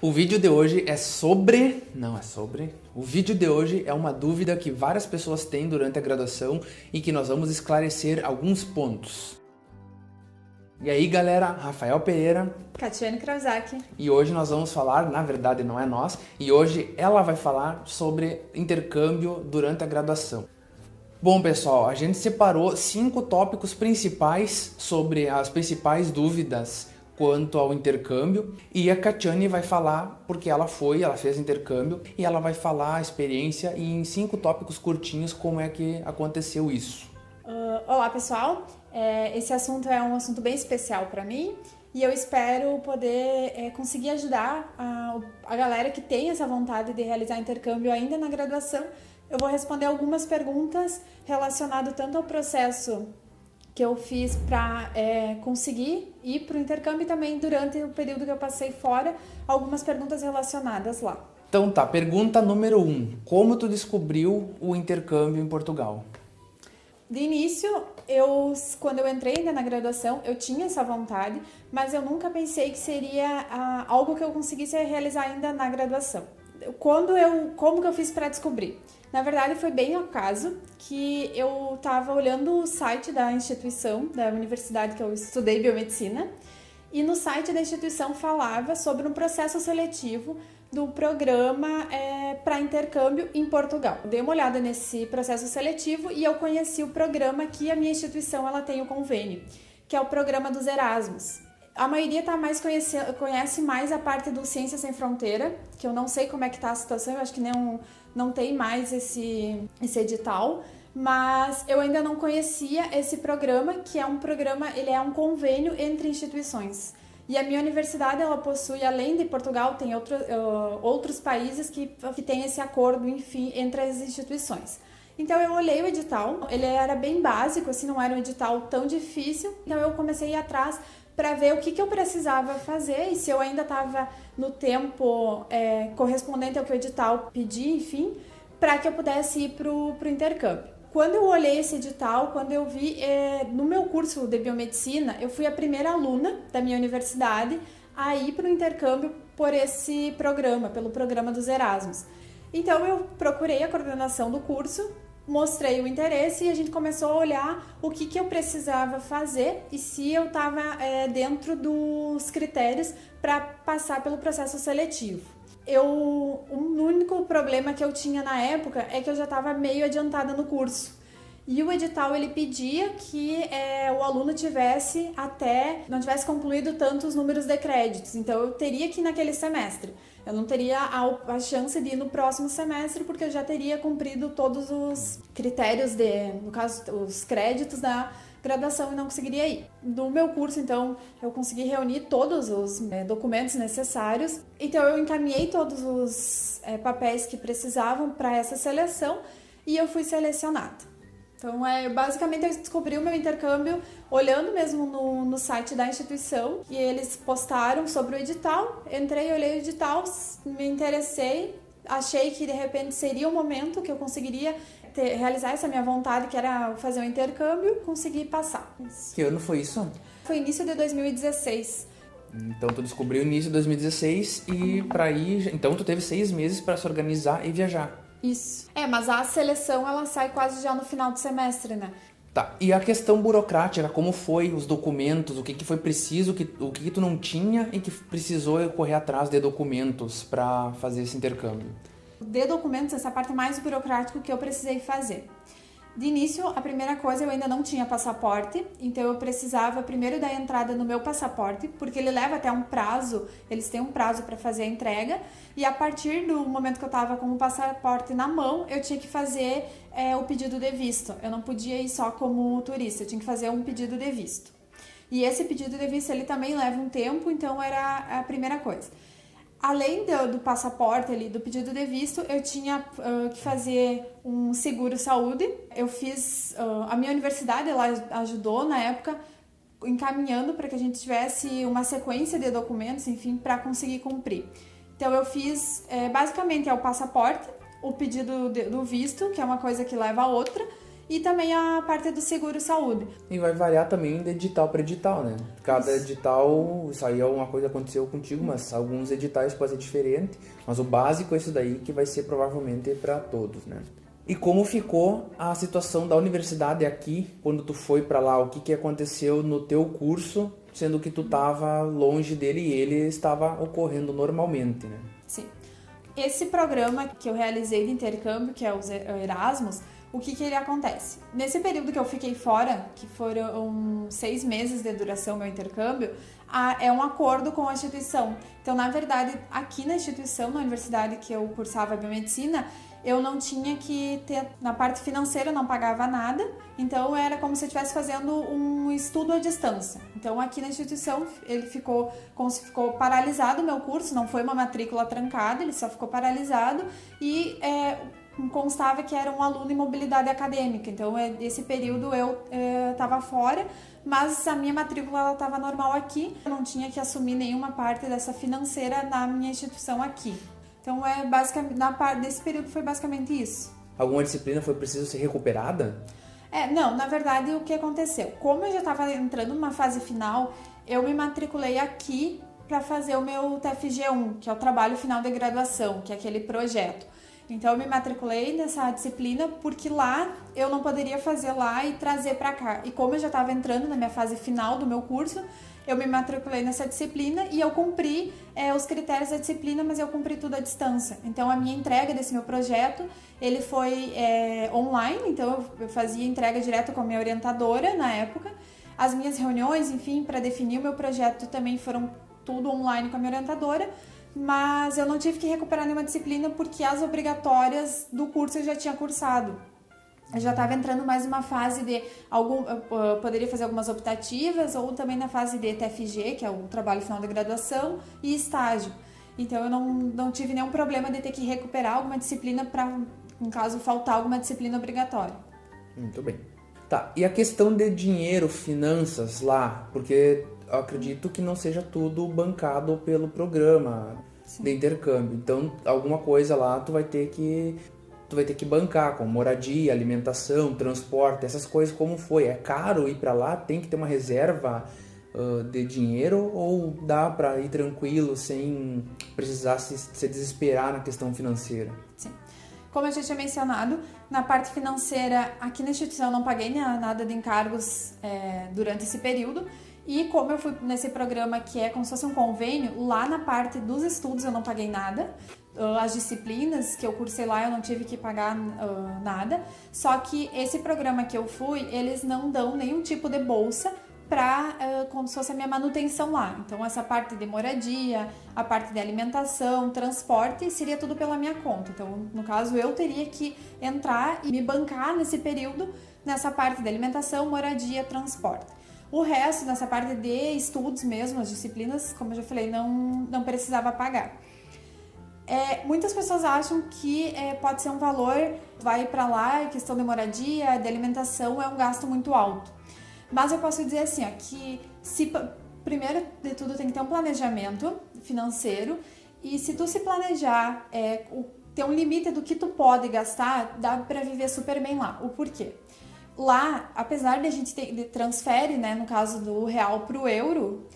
O vídeo de hoje é sobre... Não é sobre... O vídeo de hoje é uma dúvida que várias pessoas têm durante a graduação e que nós vamos esclarecer alguns pontos. E aí galera, Rafael Pereira, Catiane Krauzak. E hoje nós vamos falar, na verdade não é nós, e hoje ela vai falar sobre intercâmbio durante a graduação. Bom pessoal, a gente separou 5 tópicos principais sobre as principais dúvidas quanto ao intercâmbio, e a Catiane vai falar porque ela fez intercâmbio, e ela vai falar a experiência e em 5 tópicos curtinhos como é que aconteceu isso. Olá pessoal, esse assunto é um assunto bem especial para mim e eu espero poder conseguir ajudar a galera que tem essa vontade de realizar intercâmbio ainda na graduação. Eu vou responder algumas perguntas relacionadas tanto ao processo que eu fiz para conseguir ir para o intercâmbio e também durante o período que eu passei fora, algumas perguntas relacionadas lá. Então tá, pergunta número 1. Como tu descobriu o intercâmbio em Portugal? De início, quando eu entrei ainda na graduação, eu tinha essa vontade, mas eu nunca pensei que seria algo que eu conseguisse realizar ainda na graduação. Como que eu fiz para descobrir? Na verdade, foi bem ao caso que eu estava olhando o site da instituição, da universidade que eu estudei biomedicina, e no site da instituição falava sobre um processo seletivo do programa para intercâmbio em Portugal. Dei uma olhada nesse processo seletivo e eu conheci o programa que a minha instituição ela tem o convênio, que é o programa dos Erasmus. A maioria conhece mais a parte do Ciências Sem Fronteira, que eu não sei como é que está a situação, eu acho que não tem mais esse edital, mas eu ainda não conhecia esse programa, que é um programa, ele é um convênio entre instituições. E a minha universidade, ela possui, além de Portugal, tem outros países que têm esse acordo, enfim, entre as instituições. Então eu olhei o edital, ele era bem básico, assim, não era um edital tão difícil, então eu comecei a ir atrás para ver o que eu precisava fazer e se eu ainda estava no tempo correspondente ao que o edital pedia, enfim, para que eu pudesse ir para o intercâmbio. Quando eu olhei esse edital, quando eu vi no meu curso de biomedicina, eu fui a primeira aluna da minha universidade a ir para o intercâmbio por esse programa, pelo programa dos Erasmus. Então eu procurei a coordenação do curso, mostrei o interesse e a gente começou a olhar o que eu precisava fazer e se eu estava dentro dos critérios para passar pelo processo seletivo. O único problema que eu tinha na época é que eu já estava meio adiantada no curso. E o edital ele pedia que o aluno não tivesse concluído tantos números de créditos. Então eu teria que ir naquele semestre. Eu não teria a chance de ir no próximo semestre porque eu já teria cumprido todos os critérios no caso, os créditos da graduação e não conseguiria ir. No meu curso, então, eu consegui reunir todos os documentos necessários. Então, eu encaminhei todos os papéis que precisavam para essa seleção e eu fui selecionada. Então, basicamente, eu descobri o meu intercâmbio olhando mesmo no site da instituição e eles postaram sobre o edital. Entrei, olhei o edital, me interessei, achei que, de repente, seria o momento que eu conseguiria realizar essa minha vontade, que era fazer um intercâmbio, consegui passar. Que ano foi isso? Foi início de 2016. Então tu descobriu início de 2016 e para ir, então tu teve 6 meses para se organizar e viajar. Isso. Mas a seleção ela sai quase já no final do semestre, né? Tá, e a questão burocrática, como foi os documentos, o que foi preciso, o que tu não tinha e que precisou correr atrás de documentos para fazer esse intercâmbio? De documentos, essa parte mais burocrática que eu precisei fazer. De início, a primeira coisa, eu ainda não tinha passaporte, então eu precisava primeiro dar entrada no meu passaporte, porque ele leva até um prazo, eles têm um prazo para fazer a entrega, e a partir do momento que eu estava com o passaporte na mão, eu tinha que fazer o pedido de visto. Eu não podia ir só como turista, eu tinha que fazer um pedido de visto. E esse pedido de visto, ele também leva um tempo, então era a primeira coisa. Além do passaporte ali, do pedido de visto, eu tinha que fazer um seguro-saúde. Eu fiz, a minha universidade ela ajudou na época, encaminhando para que a gente tivesse uma sequência de documentos, enfim, para conseguir cumprir. Então eu fiz, basicamente, o passaporte, o pedido do visto, que é uma coisa que leva a outra, e também a parte do seguro-saúde. E vai variar também de edital para edital, né? Cada edital, isso aí é uma coisa que aconteceu contigo, mas alguns editais podem ser diferentes, mas o básico é isso daí que vai ser provavelmente para todos, né? E como ficou a situação da universidade aqui, quando tu foi para lá? O que aconteceu no teu curso, sendo que tu estava longe dele e ele estava ocorrendo normalmente, né? Sim. Esse programa que eu realizei de intercâmbio, que é o Erasmus, o que ele acontece? Nesse período que eu fiquei fora, que foram 6 meses de duração meu intercâmbio, é um acordo com a instituição. Então, na verdade, aqui na instituição, na universidade que eu cursava biomedicina, eu não tinha que ter, na parte financeira eu não pagava nada, então era como se eu estivesse fazendo um estudo à distância. Então aqui na instituição ele ficou paralisado o meu curso, não foi uma matrícula trancada, ele só ficou paralisado e constava que era um aluno em mobilidade acadêmica, então esse período eu estava fora, mas a minha matrícula estava normal aqui, eu não tinha que assumir nenhuma parte dessa financeira na minha instituição aqui. Então, basicamente, nesse período foi basicamente isso. Alguma disciplina foi preciso ser recuperada? Não, na verdade, o que aconteceu? Como eu já estava entrando numa fase final, eu me matriculei aqui para fazer o meu TFG1, que é o trabalho final de graduação, que é aquele projeto. Então, eu me matriculei nessa disciplina porque lá eu não poderia fazer lá e trazer para cá. E como eu já estava entrando na minha fase final do meu curso, eu me matriculei nessa disciplina e eu cumpri os critérios da disciplina, mas eu cumpri tudo à distância. Então, a minha entrega desse meu projeto, ele foi online, então eu fazia entrega direto com a minha orientadora na época. As minhas reuniões, enfim, para definir o meu projeto também foram tudo online com a minha orientadora, mas eu não tive que recuperar nenhuma disciplina porque as obrigatórias do curso eu já tinha cursado. Eu já estava entrando mais numa fase de eu poderia fazer algumas optativas ou também na fase de TFG, que é o trabalho final da graduação, e estágio. Então eu não tive nenhum problema de ter que recuperar alguma disciplina para, em caso, faltar alguma disciplina obrigatória. Muito bem. Tá, e a questão de dinheiro, finanças lá, porque eu acredito que não seja tudo bancado pelo programa de intercâmbio. Então, alguma coisa lá tu vai ter que bancar, como moradia, alimentação, transporte, essas coisas. Como foi? É caro ir para lá? Tem que ter uma reserva de dinheiro ou dá para ir tranquilo sem precisar se desesperar na questão financeira? Sim. Como eu já tinha mencionado, na parte financeira, aqui na instituição eu não paguei nada de encargos durante esse período. E como eu fui nesse programa que é como se fosse um convênio, lá na parte dos estudos eu não paguei nada. As disciplinas que eu cursei lá eu não tive que pagar nada. Só que esse programa que eu fui, eles não dão nenhum tipo de bolsa para como se fosse a minha manutenção lá. Então essa parte de moradia, a parte de alimentação, transporte, seria tudo pela minha conta. Então no caso eu teria que entrar e me bancar nesse período nessa parte de alimentação, moradia, transporte. O resto, nessa parte de estudos mesmo, as disciplinas, como eu já falei, não precisava pagar. Muitas pessoas acham que pode ser um valor, vai para lá, questão de moradia, de alimentação, é um gasto muito alto. Mas eu posso dizer assim, que primeiro de tudo tem que ter um planejamento financeiro e se tu se planejar, ter um limite do que tu pode gastar, dá para viver super bem lá. O porquê? Lá, apesar de a gente transfere, né, no caso do real para o euro,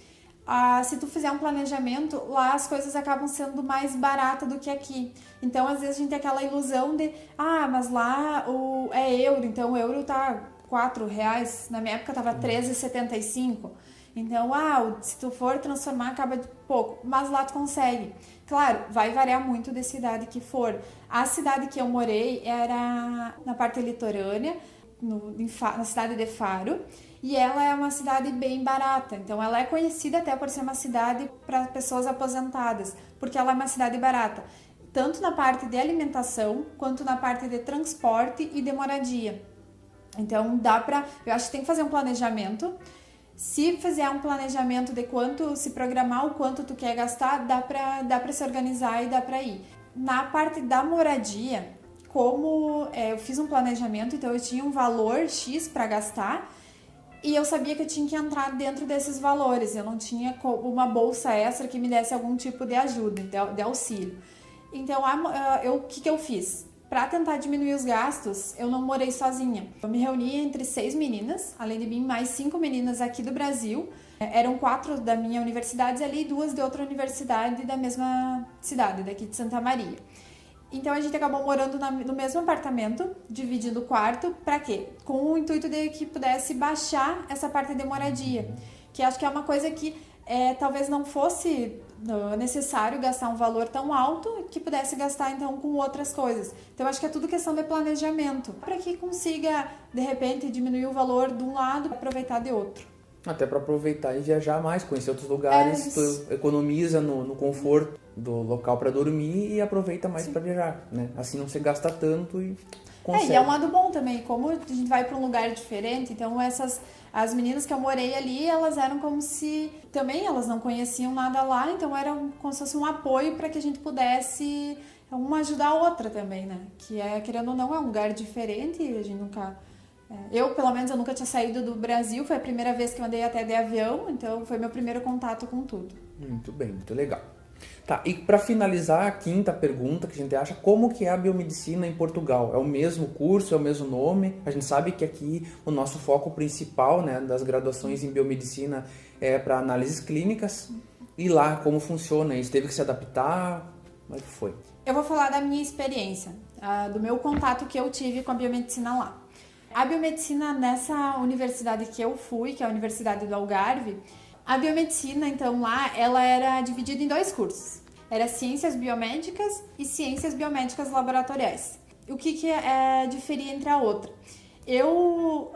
se tu fizer um planejamento, lá as coisas acabam sendo mais baratas do que aqui. Então, às vezes a gente tem aquela ilusão de, mas lá é euro, então o euro tá R$4, na minha época tava R$13,75. Então, se tu for transformar, acaba de pouco, mas lá tu consegue. Claro, vai variar muito da cidade que for. A cidade que eu morei era na parte litorânea, na cidade de Faro, e ela é uma cidade bem barata, então ela é conhecida até por ser uma cidade para pessoas aposentadas, porque ela é uma cidade barata, tanto na parte de alimentação, quanto na parte de transporte e de moradia. Então eu acho que tem que fazer um planejamento. Se fizer um planejamento de se programar o quanto tu quer gastar, dá pra se organizar e dá pra ir. Na parte da moradia, como eu fiz um planejamento, então eu tinha um valor X para gastar e eu sabia que eu tinha que entrar dentro desses valores, eu não tinha uma bolsa extra que me desse algum tipo de ajuda, de auxílio. Então, o que eu fiz? para tentar diminuir os gastos, eu não morei sozinha. Eu me reuni entre 6 meninas, além de mim, mais 5 meninas aqui do Brasil. Eram 4 da minha universidade ali e 2 de outra universidade da mesma cidade, daqui de Santa Maria. Então a gente acabou morando no mesmo apartamento, dividindo o quarto, para quê? Com o intuito de que pudesse baixar essa parte de moradia, que acho que é uma coisa que talvez não fosse necessário gastar um valor tão alto, que pudesse gastar então com outras coisas. Então acho que é tudo questão de planejamento, para que consiga de repente diminuir o valor de um lado e aproveitar de outro. Até para aproveitar e viajar mais, conhecer outros lugares, tu economiza no conforto do local para dormir e aproveita mais para viajar, né? Assim não se gasta tanto e consegue. E é um lado bom também, como a gente vai para um lugar diferente, então as meninas que eu morei ali, elas eram como se também elas não conheciam nada lá, então era como se fosse um apoio para que a gente pudesse uma ajudar a outra também, né? Que querendo ou não, é um lugar diferente, a gente nunca... Eu, pelo menos, eu nunca tinha saído do Brasil, foi a primeira vez que eu andei até de avião, então foi meu primeiro contato com tudo. Muito bem, muito legal. Tá, e para finalizar, a quinta pergunta que a gente acha, como que é a biomedicina em Portugal? É o mesmo curso, é o mesmo nome? A gente sabe que aqui o nosso foco principal, né, das graduações em biomedicina é para análises clínicas. E lá, como funciona isso? Teve que se adaptar? Como é que foi? Eu vou falar da minha experiência, do meu contato que eu tive com a biomedicina lá. A biomedicina nessa universidade que eu fui, que é a Universidade do Algarve, a biomedicina, então, lá, ela era dividida em 2 cursos. Era Ciências Biomédicas e Ciências Biomédicas Laboratoriais. O que diferia entre a outra? Eu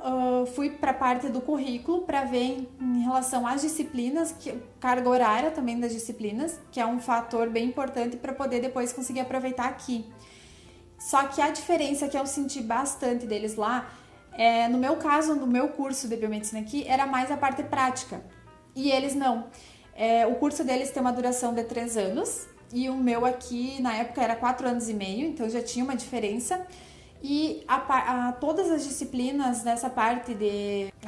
fui para a parte do currículo para ver em relação às disciplinas, carga horária também das disciplinas, que é um fator bem importante para poder depois conseguir aproveitar aqui. Só que a diferença que eu senti bastante deles lá, no meu caso, no meu curso de biomedicina aqui, era mais a parte prática. E eles não. O curso deles tem uma duração de 3 anos, e o meu aqui, na época, era 4 anos e meio, então já tinha uma diferença. E todas as disciplinas dessa parte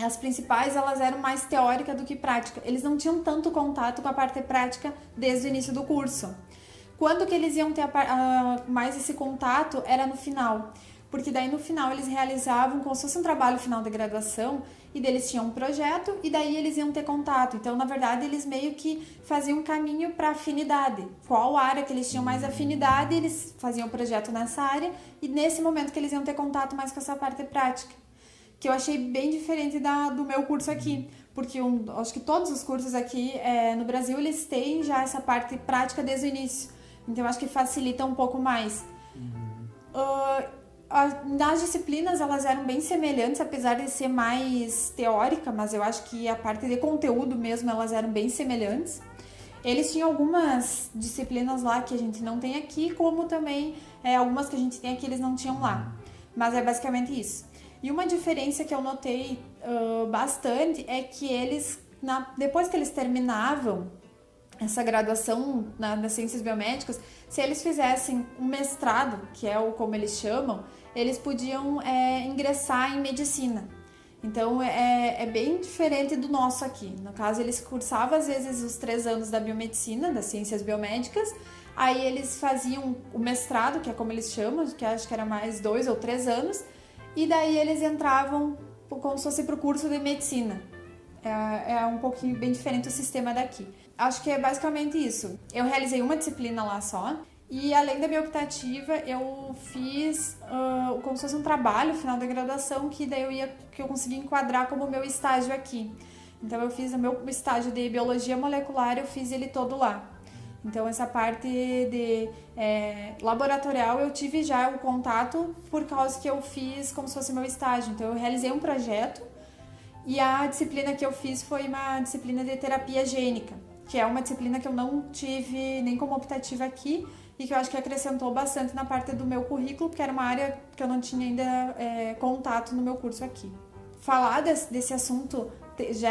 as principais, elas eram mais teórica do que prática. Eles não tinham tanto contato com a parte prática desde o início do curso. Quando que eles iam ter mais esse contato era no final, porque daí no final eles realizavam como se fosse um trabalho final de graduação, e daí eles tinham um projeto e daí eles iam ter contato. Então, na verdade, eles meio que faziam um caminho para afinidade. Qual área que eles tinham mais afinidade, eles faziam o projeto nessa área, e nesse momento que eles iam ter contato mais com essa parte prática. Que eu achei bem diferente do meu curso aqui, porque acho que todos os cursos aqui no Brasil, eles têm já essa parte prática desde o início. Então, eu acho que facilita um pouco mais. Nas disciplinas, elas eram bem semelhantes, apesar de ser mais teórica, mas eu acho que a parte de conteúdo mesmo, elas eram bem semelhantes. Eles tinham algumas disciplinas lá que a gente não tem aqui, como também algumas que a gente tem aqui, eles não tinham lá. Mas é basicamente isso. E uma diferença que eu notei bastante é que eles, depois que eles terminavam essa graduação nas ciências biomédicas, se eles fizessem um mestrado, que é como eles chamam, eles podiam ingressar em medicina. Então, é bem diferente do nosso aqui. No caso, eles cursavam, às vezes, os 3 anos da biomedicina, das ciências biomédicas, aí eles faziam o mestrado, que é como eles chamam, que acho que era mais 2 ou 3 anos, e daí eles entravam como se fosse para o curso de medicina. É um pouquinho bem diferente o sistema daqui. Acho que é basicamente isso. Eu realizei uma disciplina lá só, e além da minha optativa, eu fiz como se fosse um trabalho final da graduação, que eu consegui enquadrar como meu estágio aqui. Então eu fiz o meu estágio de biologia molecular, eu fiz ele todo lá. Então essa parte de laboratorial eu tive já o contato por causa que eu fiz como se fosse meu estágio. Então eu realizei um projeto, e a disciplina que eu fiz foi uma disciplina de terapia gênica, que é uma disciplina que eu não tive nem como optativa aqui, e que eu acho que acrescentou bastante na parte do meu currículo, porque era uma área que eu não tinha ainda contato no meu curso aqui. Falar desse assunto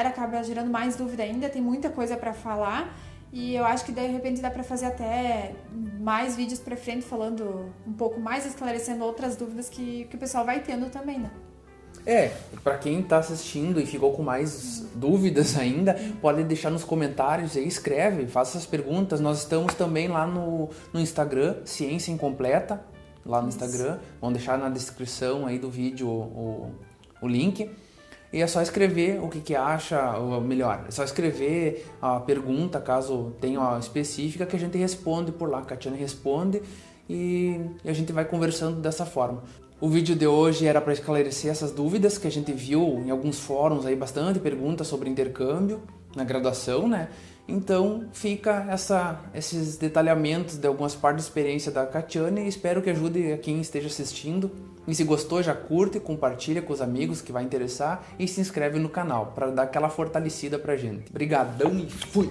acaba gerando mais dúvida ainda, tem muita coisa para falar, e eu acho que de repente dá para fazer até mais vídeos para frente falando um pouco mais, esclarecendo outras dúvidas que o pessoal vai tendo também, né? Para quem está assistindo e ficou com mais dúvidas ainda, pode deixar nos comentários aí, escreve, faça essas perguntas. Nós estamos também lá no Instagram, Ciência Incompleta. lá no Instagram. Vamos deixar na descrição aí do vídeo o link. E é só escrever o que acha, ou melhor, é só escrever a pergunta, caso tenha uma específica, que a gente responde por lá. A Catiane responde e a gente vai conversando dessa forma. O vídeo de hoje era para esclarecer essas dúvidas que a gente viu em alguns fóruns aí, bastante perguntas sobre intercâmbio na graduação, né? Então fica esses detalhamentos de algumas partes da experiência da Catiane e espero que ajude a quem esteja assistindo. E se gostou, já curte, compartilha com os amigos que vai interessar e se inscreve no canal para dar aquela fortalecida pra gente. Obrigadão e fui!